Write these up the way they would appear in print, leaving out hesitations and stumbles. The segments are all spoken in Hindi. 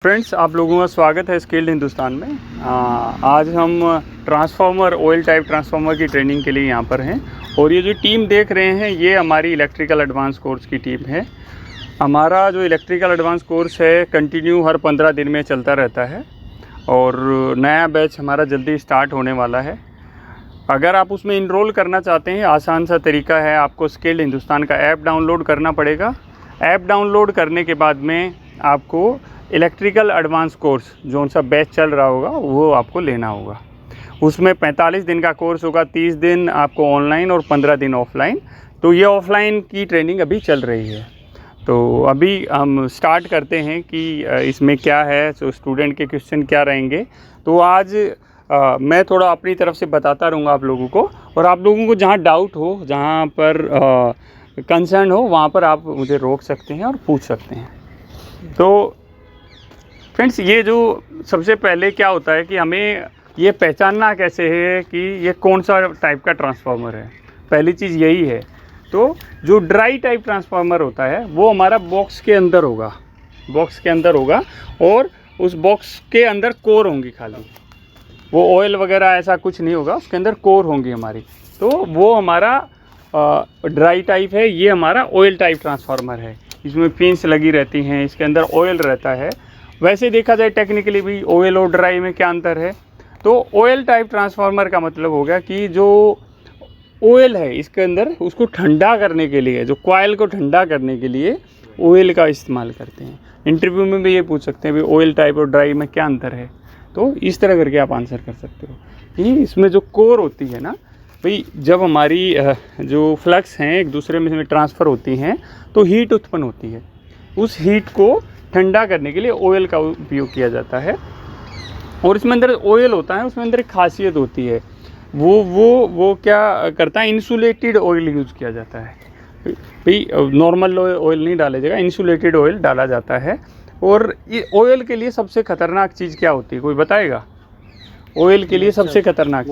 फ्रेंड्स, आप लोगों का स्वागत है स्किल्ड हिंदुस्तान में। आज हम ट्रांसफार्मर ऑयल टाइप ट्रांसफार्मर की ट्रेनिंग के लिए यहाँ पर हैं और ये जो टीम देख रहे हैं ये हमारी इलेक्ट्रिकल एडवांस कोर्स की टीम है। हमारा जो इलेक्ट्रिकल एडवांस कोर्स है कंटिन्यू हर 15 दिन में चलता रहता है और नया बैच हमारा जल्दी स्टार्ट होने वाला है। अगर आप उसमें इनरोल करना चाहते हैं, आसान सा तरीका है, आपको स्किल्ड हिंदुस्तान का ऐप डाउनलोड करना पड़ेगा। ऐप डाउनलोड करने के बाद में आपको इलेक्ट्रिकल एडवांस कोर्स जो सा बैच चल रहा होगा वो आपको लेना होगा। उसमें 45 दिन का कोर्स होगा, 30 दिन आपको ऑनलाइन और 15 दिन ऑफलाइन। तो ये ऑफलाइन की ट्रेनिंग अभी चल रही है। तो अभी हम स्टार्ट करते हैं कि इसमें क्या है, तो स्टूडेंट के क्वेश्चन क्या रहेंगे। तो आज मैं थोड़ा अपनी तरफ से बताता रहूँगा आप लोगों को, और आप लोगों को जहाँ डाउट हो, जहाँ पर कंसर्न हो, वहाँ पर आप मुझे रोक सकते हैं और पूछ सकते हैं। तो फ्रेंड्स, ये जो सबसे पहले क्या होता है कि हमें ये पहचानना कैसे है कि ये कौन सा टाइप का ट्रांसफार्मर है। पहली चीज़ यही है। तो जो ड्राई टाइप ट्रांसफार्मर होता है वो हमारा बॉक्स के अंदर होगा, और उस बॉक्स के अंदर कोर होंगी खाली, वो ऑयल वगैरह ऐसा कुछ नहीं होगा, उसके अंदर कोर होंगी हमारी। तो वो हमारा ड्राई टाइप है। ये हमारा ऑयल टाइप ट्रांसफार्मर है। इसमें पिंस लगी रहती हैं, इसके अंदर ऑयल रहता है। वैसे देखा जाए टेक्निकली भी ऑयल और ड्राई में क्या अंतर है। तो ऑयल टाइप ट्रांसफार्मर का मतलब हो गया कि जो ऑयल है इसके अंदर, उसको ठंडा करने के लिए, जो कॉइल को ठंडा करने के लिए ऑयल का इस्तेमाल करते हैं। इंटरव्यू में भी ये पूछ सकते हैं भाई ऑयल टाइप और ड्राई में क्या अंतर है। तो इस तरह करके आप आंसर कर सकते हो कि इसमें जो कोर होती है ना भाई, जब हमारी जो फ्लक्स हैं एक दूसरे में ट्रांसफ़र होती हैं तो हीट उत्पन्न होती है। उस हीट को ठंडा करने के लिए ऑयल का उपयोग किया जाता है। और इसमें अंदर ऑयल होता है, उसमें अंदर एक खासियत होती है, वो क्या करता है, इंसुलेटेड ऑयल यूज़ किया जाता है। भाई नॉर्मल ऑयल नहीं डाला जाएगा, इंसुलेटेड ऑयल डाला जाता है। और ये ऑयल के लिए सबसे ख़तरनाक चीज़ क्या होती है, कोई बताएगा? ऑयल के लिए सबसे ख़तरनाक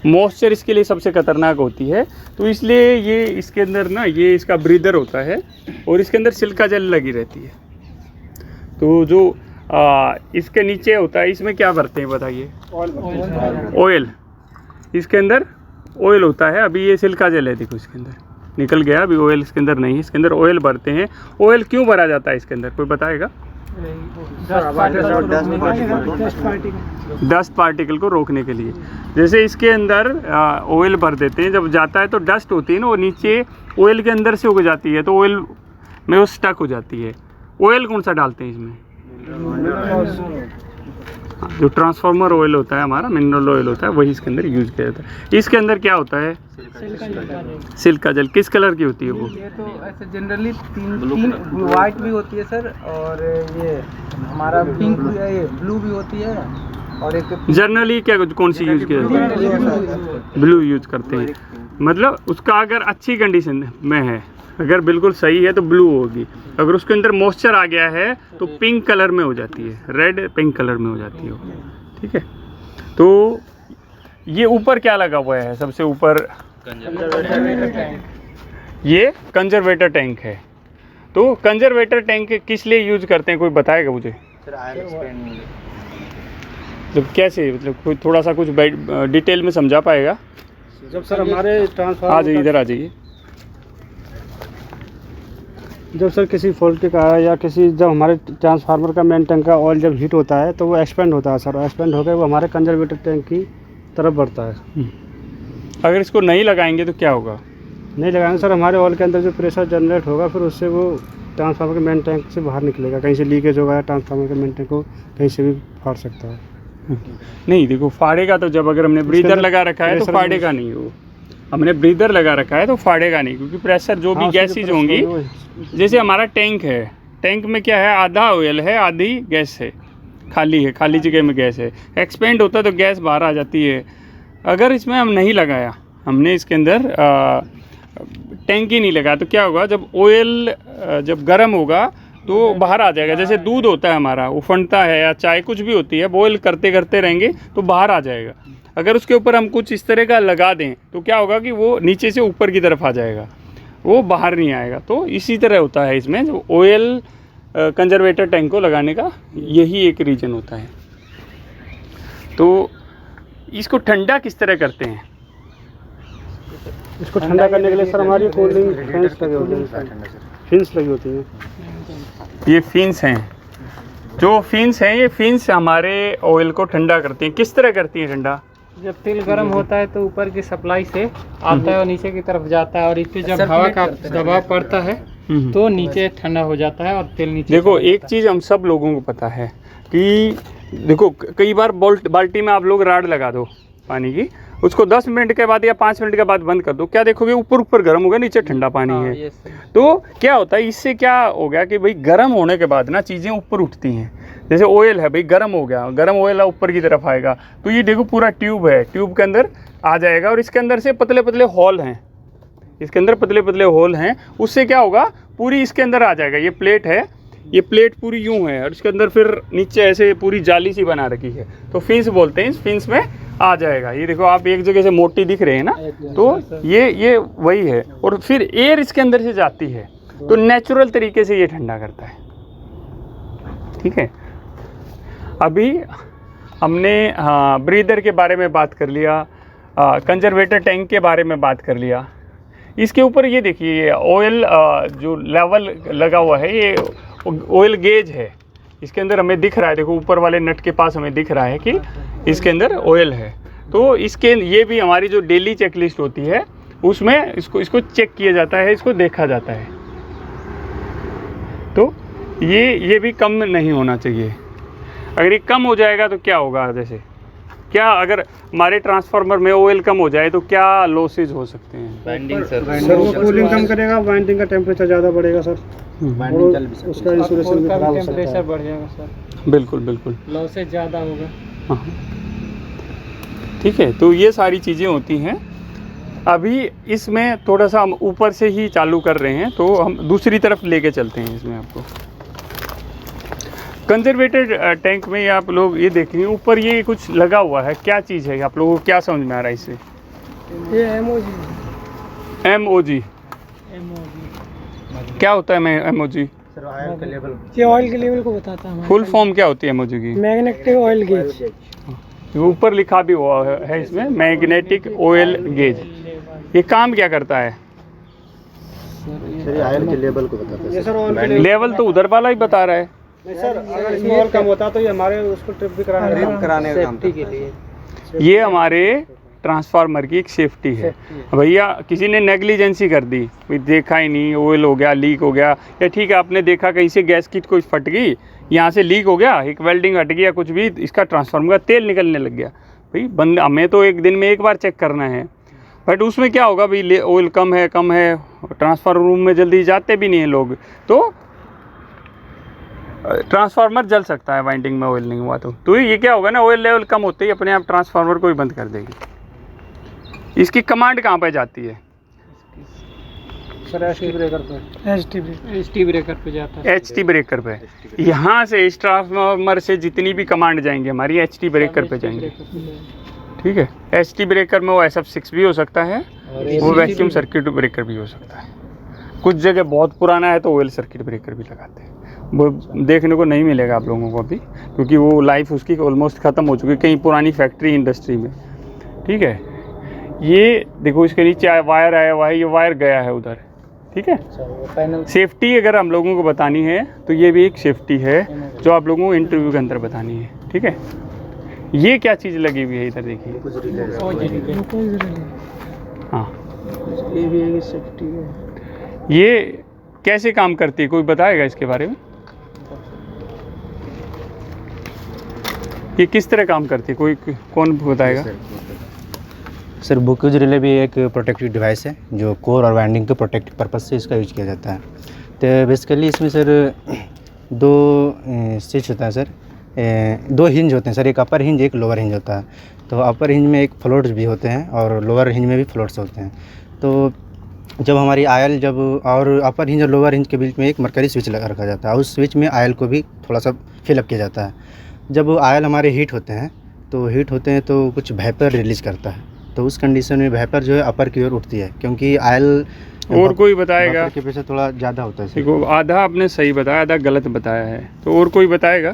मॉइस्चर इसके लिए सबसे ख़तरनाक होती है। तो इसलिए ये इसके अंदर ना, ये इसका ब्रीदर होता है और इसके अंदर सिलिका जेल लगी रहती है। तो जो इसके नीचे होता है, इसमें क्या भरते हैं बताइए? ऑयल। इसके अंदर ऑयल होता है। अभी ये सिलिका जेल है, देखो इसके अंदर निकल गया, अभी ऑयल इसके अंदर नहीं है। इसके अंदर ऑयल भरते हैं। ऑयल क्यों भरा जाता है इसके अंदर, कोई बताएगा? डस्ट पार्टिकल को रोकने के लिए। जैसे इसके अंदर ऑयल भर देते हैं, जब जाता है तो डस्ट होती है ना, वो नीचे ऑयल के अंदर से उग जाती है, तो ऑयल में वो स्टक हो जाती है। ऑयल कौन सा डालते हैं इसमें? जो ट्रांसफार्मर ऑयल होता है हमारा, मिनरल ऑयल होता है, वही इसके अंदर यूज़ किया जाता है। इसके अंदर क्या होता है? Silica gel. किस कलर की होती है वो? ये तो ऐसे जनरली तीन वाइट भी होती है सर, और ये हमारा पिंक, ये ब्लू भी होती है, और एक जनरली क्या कौन सी यूज़ किया जाता है? ब्लू यूज़ करते हैं। मतलब उसका अगर अच्छी कंडीशन में है, अगर बिल्कुल सही है तो ब्लू होगी। अगर उसके अंदर मॉइस्चर आ गया है तो पिंक कलर में हो जाती है, रेड पिंक कलर में हो जाती है। ठीक है। तो ये ऊपर क्या लगा हुआ है? सबसे ऊपर ये कंजर्वेटर टैंक है। तो कंजर्वेटर टैंक किस लिए यूज करते हैं, कोई बताएगा मुझे? मतलब कैसे, मतलब कोई थोड़ा सा कुछ डिटेल में समझा पाएगा? जब सर हमारे ट्रांसफार्मर, आ जाइए, इधर आ जाइए। जब सर किसी फॉल्ट के कारण या जब हमारे ट्रांसफार्मर का मेन टैंक का ऑयल जब हीट होता है तो वो एक्सपेंड होता है सर, एक्सपेंड होकर वो हमारे कंजर्वेटर टैंक की तरफ बढ़ता है। अगर इसको नहीं लगाएंगे तो क्या होगा? नहीं लगाएंगे सर, हमारे ऑयल के अंदर जो प्रेशर जनरेट होगा फिर उससे वो ट्रांसफार्मर के मेन टैंक से बाहर निकलेगा, कहीं से लीकेज होगा या ट्रांसफार्मर के मेन टैंक को कहीं से भी फाड़ सकता है। नहीं, देखो फाड़ेगा तो जब अगर हमने ब्रीदर लगा रखा है तो फाड़ेगा नहीं। वो हमने ब्रीदर लगा रखा है तो फाड़ेगा नहीं, क्योंकि प्रेशर जो भी गैसेज होंगी, जैसे हमारा टैंक है, टैंक में क्या है, आधा ऑयल है, आधी गैस है, खाली जगह में गैस है। एक्सपेंड होता है तो गैस बाहर आ जाती है। अगर इसमें हम नहीं लगाया, हमने इसके अंदर टैंक ही नहीं लगाया, तो क्या होगा, जब ऑयल जब गर्म होगा तो बाहर आ जाएगा। जैसे दूध होता है हमारा, उफनता है, या चाय कुछ भी होती है, बॉयल करते करते रहेंगे तो बाहर आ जाएगा। अगर उसके ऊपर हम कुछ इस तरह का लगा दें तो क्या होगा कि वो नीचे से ऊपर की तरफ आ जाएगा, वो बाहर नहीं आएगा। तो इसी तरह होता है इसमें, जो ऑयल कंजर्वेटर टैंक को लगाने का यही एक रीज़न होता है। तो इसको ठंडा किस तरह करते हैं? इसको ठंडा करने के लिए सर हमारी कूलिंग फैंस लगे होते हैं, फिन्स लगी होती हैं। ये फिन्स हैं, जो फिन्स हैं ये फिन्स हमारे ऑयल को ठंडा करती हैं। किस तरह करती हैं ठंडा? जब तेल गर्म होता है तो ऊपर की सप्लाई से आता है और नीचे की तरफ जाता है, और इस पे जब हवा का दबाव पड़ता है तो नीचे ठंडा हो जाता है और तेल नीचे। देखो एक चीज़ हम सब लोगों को पता है कि देखो कई बार बाल्टी में आप लोग राड लगा दो पानी की, उसको 10 मिनट के बाद या 5 मिनट के बाद बंद कर दो, क्या देखोगे ऊपर ऊपर गर्म होगा, नीचे ठंडा पानी है। तो क्या होता है, इससे क्या हो गया कि भाई गर्म होने के बाद ना चीज़ें ऊपर उठती हैं। जैसे ऑयल है भाई, गर्म हो गया, गर्म ऑयल ऊपर की तरफ आएगा, तो ये देखो पूरा ट्यूब है, ट्यूब के अंदर आ जाएगा और इसके अंदर से पतले पतले हॉल हैं, इसके अंदर पतले पतले होल हैं, उससे क्या होगा पूरी इसके अंदर आ जाएगा। ये प्लेट है, ये प्लेट पूरी यूं है और इसके अंदर फिर नीचे ऐसे पूरी जाली सी बना रखी है, तो फिन्स बोलते हैं, इस फिन्स में आ जाएगा। ये देखो आप एक जगह से मोटी दिख रहे हैं ना, तो ये वही है। और फिर एयर इसके अंदर से जाती है, तो नेचुरल तरीके से ये ठंडा करता है। ठीक है, अभी हमने ब्रीदर के बारे में बात कर लिया, कंजर्वेटर टैंक के बारे में बात कर लिया। इसके ऊपर ये देखिए, ये ऑयल जो लेवल लगा हुआ है, ये ऑयल गेज है, इसके अंदर हमें दिख रहा है, देखो ऊपर वाले नट के पास हमें दिख रहा है कि इसके अंदर ऑयल है। तो इसके ये भी हमारी जो डेली चेकलिस्ट होती है उसमें इसको चेक किया जाता है, इसको देखा जाता है। तो ये भी कम नहीं होना चाहिए। अगर ये कम हो जाएगा तो क्या होगा, जैसे क्या अगर हमारे ट्रांसफार्मर में ऑयल कम हो जाए तो क्या लॉसेज हो सकते हैं? वाइंडिंग सर वो कूलिंग कम करेगा, वाइंडिंग का टेम्परेचर ज़्यादा बढ़ेगा सर, उसका इंसुलेशन भी खराब हो सकता टेम्परेचर है। बढ़ जाएगा सर, बिल्कुल बिल्कुल, लॉसेज ज़्यादा होगा। हाँ ठीक है, तो ये सारी चीज़ें होती हैं। अभी इसमें थोड़ा सा हम ऊपर से ही चालू कर रहे हैं, तो हम दूसरी तरफ लेके चलते हैं इसमें आपको। कंजर्वेटर टैंक में आप लोग ये देखेंगे ऊपर ये कुछ लगा हुआ है, क्या चीज़ है, आप लोगों को क्या समझ में आ रहा है इससे? ये एमओजी। एमओजी क्या होता है? एमओजी ये ऑयल के लेवल को बताता है। फुल फॉर्म क्या होती है एमओजी की? Magnetic oil gauge. ऊपर लिखा भी हुआ है इसमें, मैग्नेटिक ऑयल गेज। ये काम क्या करता है? ऑयल के लेवल को बताता है सर। लेवल तो उधर वाला ही बता रहा है। नहीं सर, अगर इसमें ऑयल कम होता तो ये हमारे उसको ट्रिप भी कराने का काम सेफ्टी के लिए। ये हमारे ट्रांसफार्मर की एक सेफ्टी है। भैया किसी ने नेग्लिजेंसी कर दी, भाई देखा ही नहीं, ऑयल हो गया, लीक हो गया, या ठीक है आपने देखा कहीं से गैस किट कोई फट गई, यहाँ से लीक हो गया, एक वेल्डिंग हट गया, कुछ भी, इसका ट्रांसफार्मर का तेल निकलने लग गया, भाई बंद हमें तो एक दिन में एक बार चेक करना है। बट उसमें क्या होगा भाई, ऑयल कम है, ट्रांसफार्मर रूम में जल्दी जाते भी नहीं हैं लोग, तो ट्रांसफार्मर जल सकता है वाइंडिंग में ऑयल नहीं हुआ तो ये क्या होगा ना, ऑयल लेवल कम होते ही अपने आप ट्रांसफार्मर को ही बंद कर देगी। इसकी कमांड कहाँ पे जाती है सर? एचटी ब्रेकर पे। एचटी ब्रेकर पे जाता है। एचटी ब्रेकर पे, यहाँ से इस ट्रांसफार्मर से जितनी भी कमांड जाएंगी हमारी एचटी ब्रेकर पे जाएंगे। ठीक है, एचटी ब्रेकर में वो SF6 भी हो सकता है, वो वैक्यूम सर्किट ब्रेकर भी हो सकता है। कुछ जगह बहुत पुराना है तो ऑयल सर्किट ब्रेकर भी लगाते हैं, वो देखने को नहीं मिलेगा आप लोगों को अभी, क्योंकि वो लाइफ उसकी ऑलमोस्ट ख़त्म हो चुकी है कहीं पुरानी फैक्ट्री इंडस्ट्री में। ठीक है, ये देखो इसके नीचे वायर आया हुआ है, ये वायर गया है उधर। ठीक है, सेफ्टी अगर हम लोगों को बतानी है तो ये भी एक सेफ्टी है जो आप लोगों को इंटरव्यू के अंदर बतानी है। ठीक है, ये क्या चीज़ लगी हुई है इधर देखिए, हाँ ये भी एक सेफ्टी है। ये कैसे काम करती है, कोई बताएगा इसके बारे में? ये किस तरह काम करती है, कोई कौन बताएगा? सर बुक्यूज रिले भी एक प्रोटेक्टिव डिवाइस है जो कोर और वाइंडिंग के प्रोटेक्टिव पर्पस से इसका यूज किया जाता है। तो बेसिकली इसमें सर दो स्विच होता है सर, दो हिंज होते हैं सर, एक अपर हिंज एक लोअर हिंज होता है। तो अपर हिंज में एक फ्लोट्स भी होते हैं और लोअर हिंज में भी फ्लोट्स होते हैं। तो जब हमारी आयल जब और अपर हिंज और लोअर हिंज के बीच में एक मरकरी स्विच लगा रखा जाता है, उस स्विच में आयल को भी थोड़ा सा फिलअप किया जाता है। जब आयल हमारे हीट होते हैं तो कुछ वेपर रिलीज़ करता है, तो उस कंडीशन में वेपर जो है अपर की ओर उठती है, क्योंकि आयल और कोई बताएगा? बफर के प्रेशर थोड़ा ज़्यादा होता है सर। देखो आधा आपने सही बताया, आधा गलत बताया है, तो और कोई बताएगा?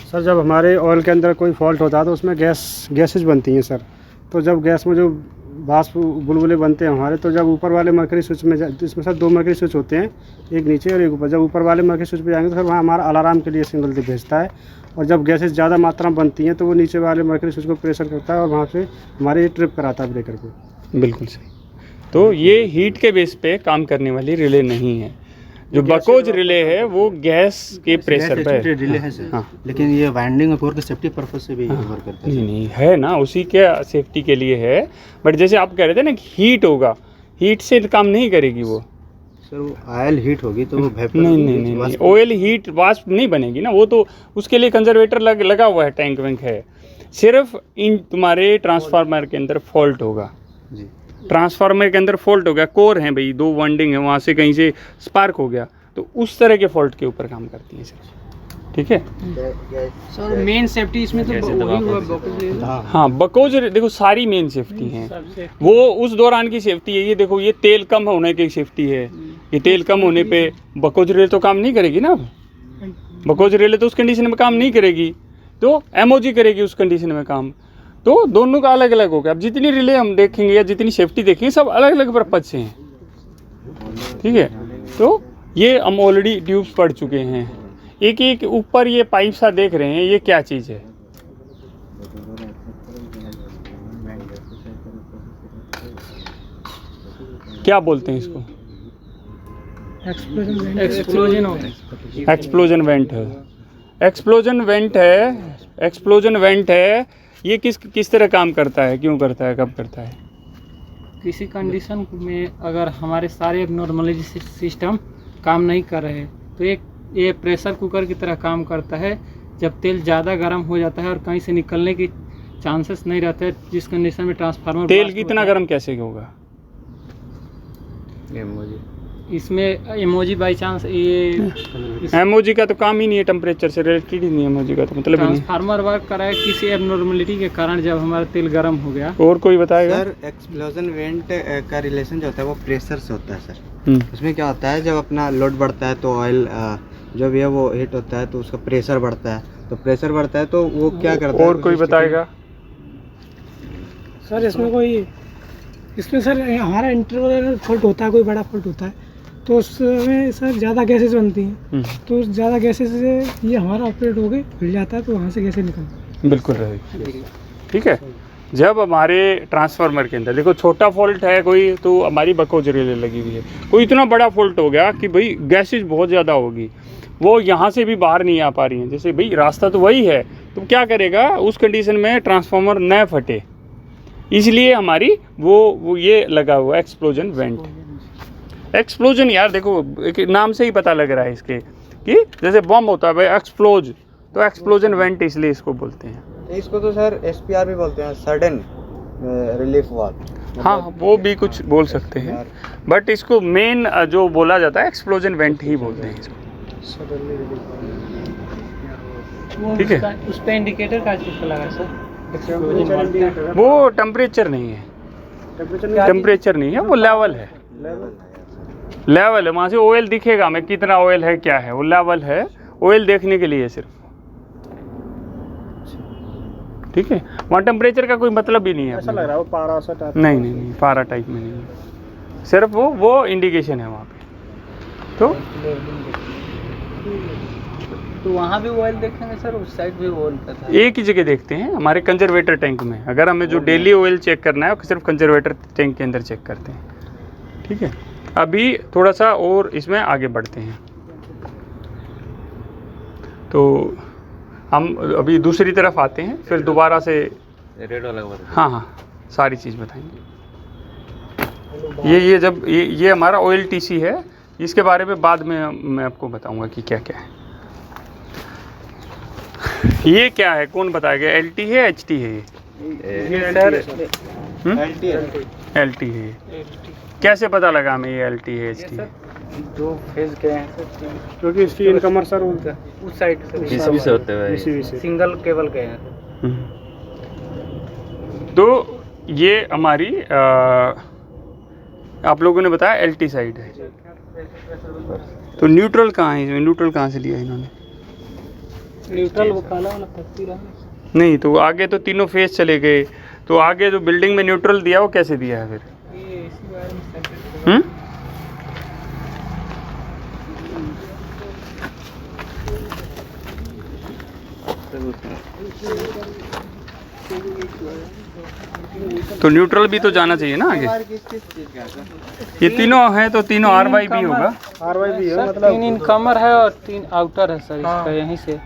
सर जब हमारे ऑयल के अंदर कोई फॉल्ट होता है तो उसमें गैसेज बनती हैं सर। तो जब गैस में जो वाष्प बुलबुले बनते हैं हमारे, तो जब ऊपर वाले मरकरी स्विच में इसमें सर 2 मरकरी स्विच होते हैं, एक नीचे और एक ऊपर। जब ऊपर वाले मरकरी स्विच पे जाएंगे तो फिर वहाँ हमारा अलार्म के लिए सिग्नल भेजता है, और जब गैसेज ज़्यादा मात्रा में बनती हैं तो वो नीचे वाले मरकरी स्विच को प्रेशर करता है और वहाँ से हमारे ट्रिप कराता है ब्रेकर को। बिल्कुल सही। तो ये हीट के बेस पे काम करने वाली रिले नहीं है। जो बकोज रिले है वो गैस के प्रेशर पे रिले है सर। हाँ। लेकिन ये वाइंडिंग और कोर के सेफ्टी पर्पज से भी वर्क करता है। नहीं नहीं है ना, उसी के सेफ्टी के लिए है। बट जैसे आप कह रहे थे ना कि हीट होगा, हीट से काम नहीं करेगी वो सर। वो ऑयल हीट होगी तो वो वेपर नहीं, ऑयल हीट वाष्प नहीं बनेगी ना, वो तो उसके लिए कंजर्वेटर लगा हुआ है, टैंक वैंक है। सिर्फ इन तुम्हारे ट्रांसफार्मर के अंदर फॉल्ट होगा जी। ट्रांसफार्मर के अंदर फॉल्ट हो गया, कोर है भाई, 2 वाइंडिंग है, वहाँ से कहीं से स्पार्क हो गया, तो उस तरह के फॉल्ट के ऊपर काम करती है सर। ठीक है सर मेन सेफ्टी इसमें तो वही हुआ हाँ, बकोज देखो सारी मेन सेफ्टी है, वो उस दौरान की सेफ्टी है। ये देखो ये तेल कम होने की सेफ्टी है, ये तेल कम होने पे बकोज रेल तो काम नहीं करेगी ना। बकोज रेल तो उस कंडीशन में काम नहीं करेगी, तो एमओजी करेगी उस कंडीशन में काम। तो दोनों का अलग अलग हो गया। अब जितनी रिले हम देखेंगे या जितनी सेफ्टी देखेंगे सब अलग अलग पर्पज से हैं। ठीक है, तो ये हम ऑलरेडी ट्यूब्स पढ़ चुके हैं। एक एक ऊपर ये पाइप सा देख रहे हैं, ये क्या चीज़ है? क्या बोलते हैं इसको? एक्सप्लोजन होता है। एक्सप्लोजन वेंट है। एक्सप्लोजन वेंट है, एक्सप्लोजन वेंट है। ये किस तरह काम करता है, क्यों करता है, कब करता है? किसी कंडीशन में अगर हमारे सारे एबनॉर्मलिटी सिस्टम काम नहीं कर रहे हैं तो ये प्रेशर कुकर की तरह काम करता है। जब तेल ज़्यादा गर्म हो जाता है और कहीं से निकलने की चांसेस नहीं रहते, जिस कंडीशन में ट्रांसफार्मर तेल कितना गर्म कैसे होगा? इसमें एमओजी बाई चांस ये एमओजी का तो काम ही नहीं है, टेम्परेचर से रिलेटेड ही नहीं है एमओजी का, तो मतलब ही नहीं। ट्रांसफार्मर वर्क करा है किसी एबनॉर्मलिटी के कारण, जब हमारा तेल गर्म हो गया। और कोई बताएगा? सर एक्सप्लोजन वेंट का रिलेशन जो होता है वो प्रेशर से होता है सर। उसमें क्या होता है, जब अपना लोड बढ़ता है तो ऑयल जब ये वो हिट होता है तो उसका प्रेशर बढ़ता है, तो प्रेशर बढ़ता है तो वो क्या करता है। और कोई बताएगा? सर इसमें सर हमारा इंटरवल फॉल्ट होता है, कोई बड़ा फॉल्ट होता है तो उसमें सर ज़्यादा गैसेज बनती हैं, तो ज़्यादा गैसेज से ये हमारा ऑपरेट हो गए खुल जाता है, तो वहाँ से गैसेज निकलती। बिल्कुल रहेगी। ठीक है, जब हमारे ट्रांसफार्मर के अंदर देखो छोटा फॉल्ट है कोई, तो हमारी बकोज रिले लगी हुई है। कोई इतना बड़ा फॉल्ट हो गया कि भाई गैसेज बहुत ज़्यादा होगी, वो यहाँ से भी बाहर नहीं आ पा रही हैं, जैसे भाई रास्ता तो वही है, तो क्या करेगा उस कंडीशन में ट्रांसफार्मर न फटे, इसलिए हमारी वो ये लगा हुआ एक्सप्लोजन वेंट। एक्सप्लोजन यार देखो एक नाम से ही पता लग रहा है इसके कि जैसे बम होता है भाई एक्सप्लोज, तो एक्सप्लोजन वेंट इसलिए इसको बोलते हैं। इसको तो सर SPR भी बोलते हैं, सडन रिलीफ वाल्व। हाँ वो भी कुछ बोल सकते हैं, बट इसको मेन जो बोला जाता है एक्सप्लोजन वेंट ही बोलते हैं इसको। ठीक है, उस पे इंडिकेटर का चीज़ लगा सर। वो टेम्परेचर नहीं है, टेम्परेचर नहीं है, वो लेवल है। लेवल है, वहाँ से ऑयल दिखेगा हमें कितना ऑयल है क्या है, वो लेवल है, ऑयल देखने के लिए सिर्फ। ठीक है, वहाँ टेम्परेचर का कोई मतलब ही नहीं है। ऐसा लग रहा है वो पारा सा टाइप। नहीं पारा टाइप में नहीं है, सिर्फ वो इंडिकेशन है वहाँ पे। तो वहाँ भी ऑयल देखेंगे सर, उस साइड भी ऑयल का था। एक ही जगह देखते हैं हमारे कंजर्वेटर टैंक में। अगर हमें जो डेली ऑयल चेक करना है वो सिर्फ कंजर्वेटर टैंक के अंदर चेक करते हैं। ठीक है, अभी थोड़ा सा और इसमें आगे बढ़ते हैं, तो हम अभी दूसरी तरफ आते हैं, फिर दोबारा से रेड वाला हाँ सारी चीज़ बताएंगे। ये जब ये हमारा ऑयल TC है, इसके बारे में बाद में मैं आपको बताऊंगा कि क्या क्या है। ये क्या है, कौन बताएगा? LT है HT है? ये LT है। कैसे पता लगा हमें ये LT है HT है? दो फेज गए हैं सर, क्योंकि इसकी इनकमर सर उस साइड से होते हुए सिंगल केबल गए हैं। तो ये हमारी आप लोगों ने बताया एल्टी साइड है, तो न्यूट्रल कहाँ है इसमें? न्यूट्रल कहाँ से लिया इन्होंने? न्यूट्रल वो काला वाला पत्ती रहा। नहीं, तो आगे तो तीनों फेस चले गए, तो आगे जो बिल्डिंग में न्यूट्रल दिया वो कैसे दिया है फिर? ये इसी वायर में सर्किट होगा। तो न्यूट्रल भी तो जाना चाहिए ना आगे। ये तीनों है तो तीनों RYB होगा। RYB है सर, मतलब 3 इनकमर है और 3 आउटर है सर इसका। यहीं से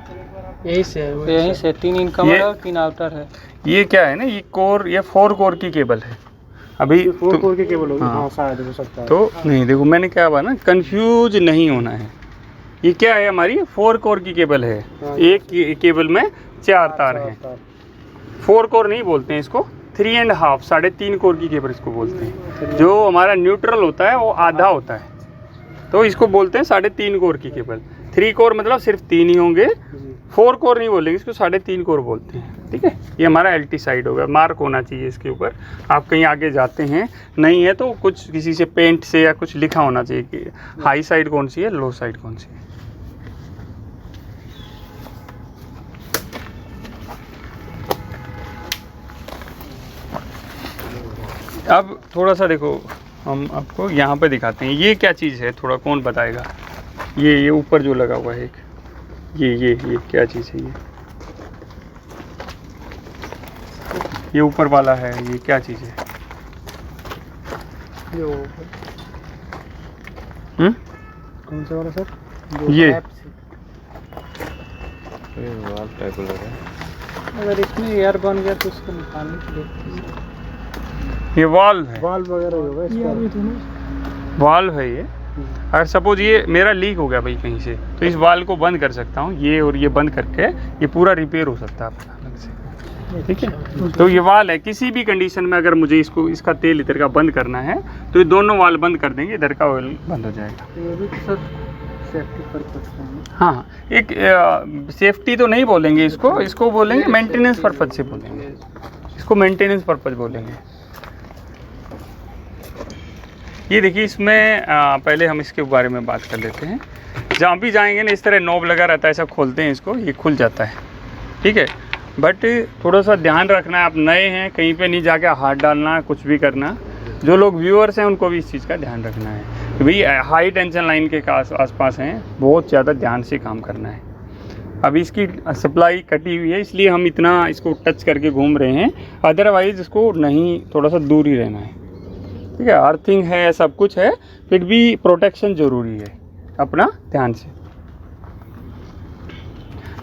यहीं से 3 इनकमर है और 3 आउटर है। ये क्या है ना, ये कोर, ये 4 कोर की केबल है अभी। 4 कोर की केबल होगी। हाँ। हाँ शायद हो सकता है। तो नहीं, देखो मैंने क्या बोला ना, कंफ्यूज नहीं होना है। ये क्या है, हमारी 4 कोर की केबल है। एक केबल में 4 तार हैं। 4 कोर नहीं बोलते हैं इसको, 3.5 3.5 कोर की केबल इसको बोलते हैं। जो हमारा न्यूट्रल होता है वो आधा होता है, तो इसको बोलते हैं 3.5 कोर की केबल। 3 कोर मतलब सिर्फ 3 ही होंगे, 4 कोर नहीं बोलेंगे, इसको 3.5 कोर बोलते हैं। ठीक है, ये हमारा LT साइड होगा, मार्क होना चाहिए इसके ऊपर। आप कहीं आगे जाते हैं, नहीं है तो कुछ किसी से पेंट से या कुछ लिखा होना चाहिए कि हाई साइड कौन सी है, लो साइड कौन सी है। अब थोड़ा सा देखो, हम आपको यहाँ पे दिखाते हैं। ये क्या चीज़ है, थोड़ा कौन बताएगा? ये ऊपर जो लगा हुआ है एक, ये क्या चीज़ है? ये ऊपर वाला है, ये क्या चीज़ है? कौन सा वाला सर? ये अगर इसमें एयर बन गया तो उसको निकालने के लिए ये वाल्व है, वाल्व वगैरह होगा इसका। वाल्व है ये। अगर सपोज ये मेरा लीक हो गया भाई कहीं से, तो इस वाल्व को बंद कर सकता हूँ, ये और ये बंद करके ये पूरा रिपेयर हो सकता है अपना अलग से। ठीक है, तो ये वाल्व है। किसी भी कंडीशन में अगर मुझे इसका तेल इधर का बंद करना है तो ये दोनों वाल्व बंद कर देंगे, इधर का ऑयल बंद हो जाएगा। ये भी तो सर सेफ्टी पर्पस है। हाँ, एक सेफ्टी तो नहीं बोलेंगे इसको बोलेंगे मेंटेनेंस पर्पज से बोलेंगे, इसको मेंटेनेंस पर्पज बोलेंगे। ये देखिए, इसमें पहले हम इसके बारे में बात कर लेते हैं। जहाँ भी जाएंगे ना, इस तरह नॉब लगा रहता है, ऐसा खोलते हैं इसको, ये खुल जाता है। ठीक है, बट थोड़ा सा ध्यान रखना है, आप नए हैं, कहीं पे नहीं जाके हाथ डालना, कुछ भी करना। जो लोग व्यूअर्स हैं उनको भी इस चीज़ का ध्यान रखना है कि भाई हाई टेंशन लाइन के आसपास हैं, बहुत ज़्यादा ध्यान से काम करना है। अभी इसकी सप्लाई कटी हुई है, इसलिए हम इतना इसको टच करके घूम रहे हैं, अदरवाइज़ इसको नहीं, थोड़ा सा दूर ही रहना है। ठीक है, अर्थिंग है, सब कुछ है, फिर भी प्रोटेक्शन ज़रूरी है, अपना ध्यान से।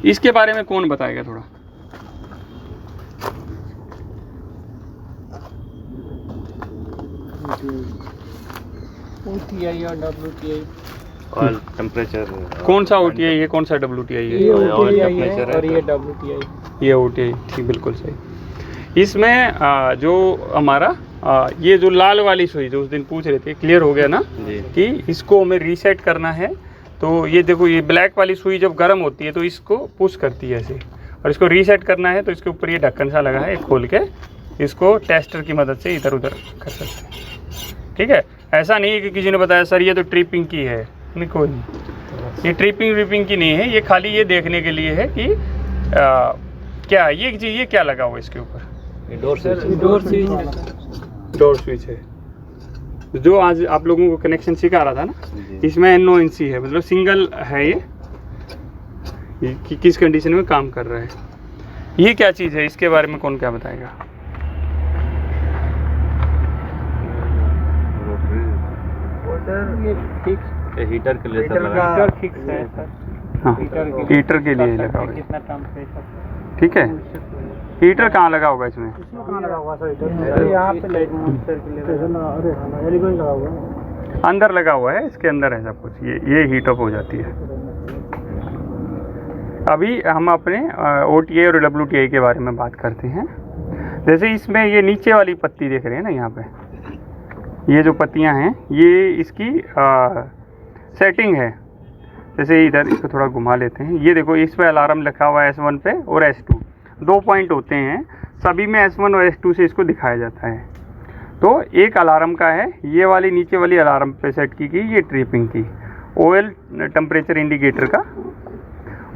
इसके बारे में कौन बताएगा थोड़ा? OTI और WTI। ऑयल टेम्परेचर, कौन सा OTI है, कौन सा WTI है? ये OTI है temperature है और ये तो। WTI। ये OTI, ठीक, बिल्कुल सही। इसमें जो हमारा ये जो लाल वाली सुई जो उस दिन पूछ रहे थे, क्लियर हो गया ना जी। कि इसको हमें रीसेट करना है। तो ये देखो, ये ब्लैक वाली सुई जब गर्म होती है तो इसको पुश करती है ऐसे, और इसको रीसेट करना है तो इसके ऊपर ये ढक्कन सा लगा है, खोल के इसको टेस्टर की मदद से इधर उधर कर सकते हैं। ठीक है, ऐसा नहीं है कि किसी ने बताया सर ये तो ट्रिपिंग की है, नहीं, कोई नहीं, ये ट्रिपिंग की नहीं है। ये खाली ये देखने के लिए है कि क्या ये चीज़, ये क्या लगा हुआ है इसके ऊपर? डोर स्विच है, जो आज आप लोगों को कनेक्शन सिखा रहा था ना, इसमें NONC है, मतलब सिंगल है ये कि किस कंडीशन में काम कर रहा है। ये क्या चीज़ है, इसके बारे में कौन क्या बताएगा? ये फिक्स हीटर के लिए सर लगा। हीटर फिक्स है सर। हाँ, हीटर के लिए लगा हुआ है। कितना टेम्परेचर। ठीक है, हीटर कहाँ लगा होगा इसमें? कहाँ लगा हुआ सर? यहाँ पे लाइट मॉन्स्टर के लिए अरे एलिमेंट लगा हुआ है। अंदर लगा हुआ है, इसके अंदर है सब कुछ। ये हीट अप हो जाती है। अभी हम अपने OTI और WTI के बारे में बात करते हैं। जैसे इसमें ये नीचे वाली पत्ती देख रहे हैं ना, यहाँ पे ये जो पत्तियाँ हैं, ये इसकी सेटिंग है। जैसे इधर इसको थोड़ा घुमा लेते हैं, ये देखो इस पे अलार्म लिखा हुआ है S1 पे और S2, 2 पॉइंट होते हैं सभी में, S1 और S2 से इसको दिखाया जाता है। तो एक अलार्म का है, ये वाली नीचे वाली अलार्म पे सेट की गई, ये ट्रिपिंग की, ऑयल टेम्परेचर इंडिकेटर का।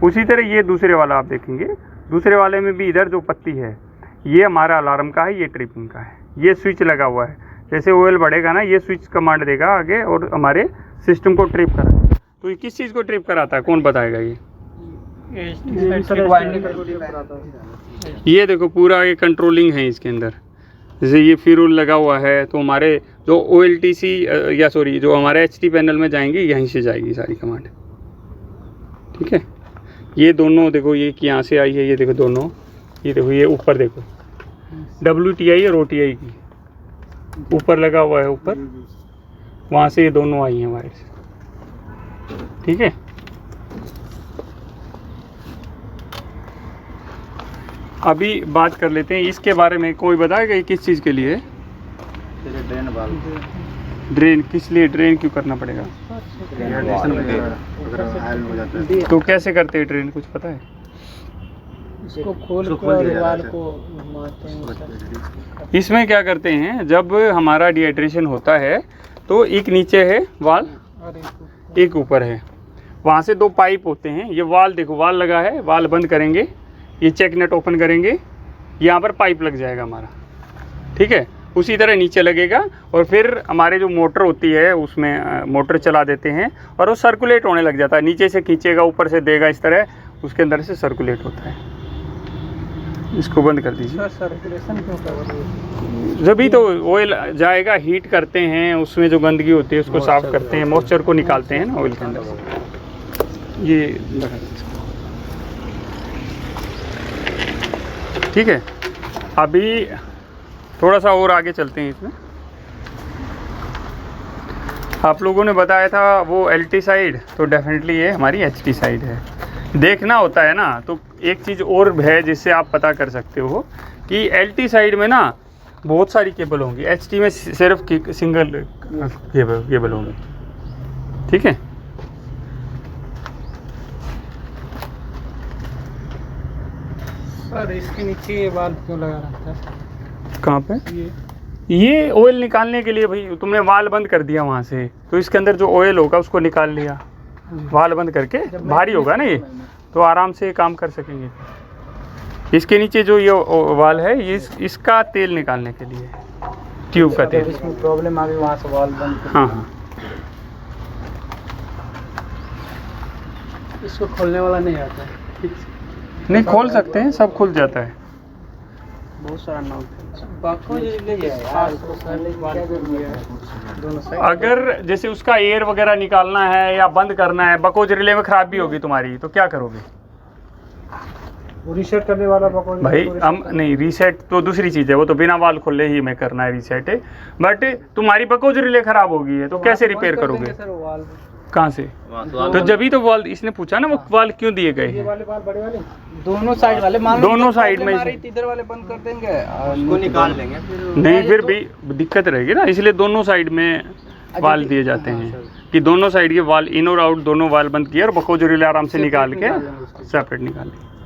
उसी तरह ये दूसरे वाला आप देखेंगे, दूसरे वाले में भी इधर जो पत्ती है ये हमारा अलार्म का है, ये ट्रिपिंग का है। ये स्विच लगा हुआ है, जैसे ऑयल बढ़ेगा ना ये स्विच कमांड देगा आगे और हमारे सिस्टम को ट्रिप कराएगा। तो ये किस चीज़ को ट्रिप कराता है, कौन बताएगा? ये देखो पूरा ये कंट्रोलिंग है इसके अंदर। जैसे ये फ्यूल लगा हुआ है तो हमारे जो OLTC या सॉरी जो हमारे HT पैनल में जाएंगी यहीं से जाएगी सारी कमांड, ठीक है। ये दोनों देखो, ये यहाँ से आई है, ये देखो दोनों, ये देखो ये ऊपर देखो WTI और OTI की ऊपर लगा हुआ है, ऊपर वहाँ से ये दोनों आई हैं वायर्स, ठीक है। अभी बात कर लेते हैं इसके बारे में, कोई बताएगा ये किस चीज़ के लिए है? ड्रेन किस लिए, ड्रेन क्यों करना पड़ेगा? तो कैसे करते हैं ड्रेन, कुछ पता है? इसको खोल कर वाल को घुमाते हैं। इसमें क्या करते हैं, जब हमारा डिहाइड्रेशन होता है तो एक नीचे है वाल और एक ऊपर है, वहाँ से 2 पाइप होते हैं। ये वाल देखो, वाल लगा है, वाल बंद करेंगे, ये चेक नट ओपन करेंगे, यहाँ पर पाइप लग जाएगा हमारा, ठीक है। उसी तरह नीचे लगेगा और फिर हमारे जो मोटर होती है उसमें मोटर चला देते हैं और वो सर्कुलेट होने लग जाता है। नीचे से खींचेगा, ऊपर से देगा, इस तरह उसके अंदर से सर्कुलेट होता है। इसको बंद कर दीजिए। सर्कुलेशन क्यों कर रहे हो? जब भी तो ऑयल जाएगा, हीट करते हैं, उसमें जो गंदगी होती है उसको साफ करते हैं, मॉइस्चर को निकालते हैं ना ऑयल के अंदर से। ये लगा दीजिए, ठीक है। अभी थोड़ा सा और आगे चलते हैं इसमें। आप लोगों ने बताया था वो LT साइड, तो डेफिनेटली ये हमारी HT साइड है। देखना होता है ना, तो एक चीज़ और है जिससे आप पता कर सकते हो कि LT साइड में ना बहुत सारी केबल होंगी, HT में सिर्फ सिंगल केबल होंगी, ठीक है। सर इसके नीचे ये वाल्व क्यों लगा रहता है? कहाँ पे? ये ऑयल निकालने के लिए भाई, तुमने वाल बंद कर दिया वहाँ से, तो इसके अंदर जो ऑयल होगा उसको निकाल लिया, वाल बंद करके, भारी होगा ना ये, तो आराम से काम कर सकेंगे। इसके नीचे जो ये वाल है ये इसका तेल निकालने के लिए, ट्यूब का तेल। इसमें प्रॉब्लम आ गई वहाँ से वाल्व बंद कर। हाँ हाँ, इसको खोलने वाला नहीं आता है। नहीं खोल सकते हैं, सब खुल जाता है। बहुत सारा नाम अगर जैसे उसका एयर वगैरह निकालना है या बंद करना है, बकोज रिले में खराबी होगी तुम्हारी, तो क्या करोगे? रीसेट करने वाला बकवास भाई हम नहीं, रीसेट तो दूसरी चीज़ है, वो तो बिना वाल खोले ही में करना है रीसेट है। बट तुम्हारी बकोज रिले खराब होगी है तो कैसे रिपेयर करोगे? कहाँ से? तो जब ही तो वाल इसने पूछा ना, वो वाल क्यों दिए गए हैं? दोनों साइड वाले, दोनों साइड में इधर वाले बंद कर देंगे, उसको निकाल लेंगे फिर। नहीं, फिर भी दिक्कत रहेगी ना, इसलिए दोनों साइड में वाल दिए जाते हैं कि दोनों साइड के वाल इन और आउट दोनों वाल बंद किए और बकोज रिले आराम से निकाल के सेपरेट निकाल लें।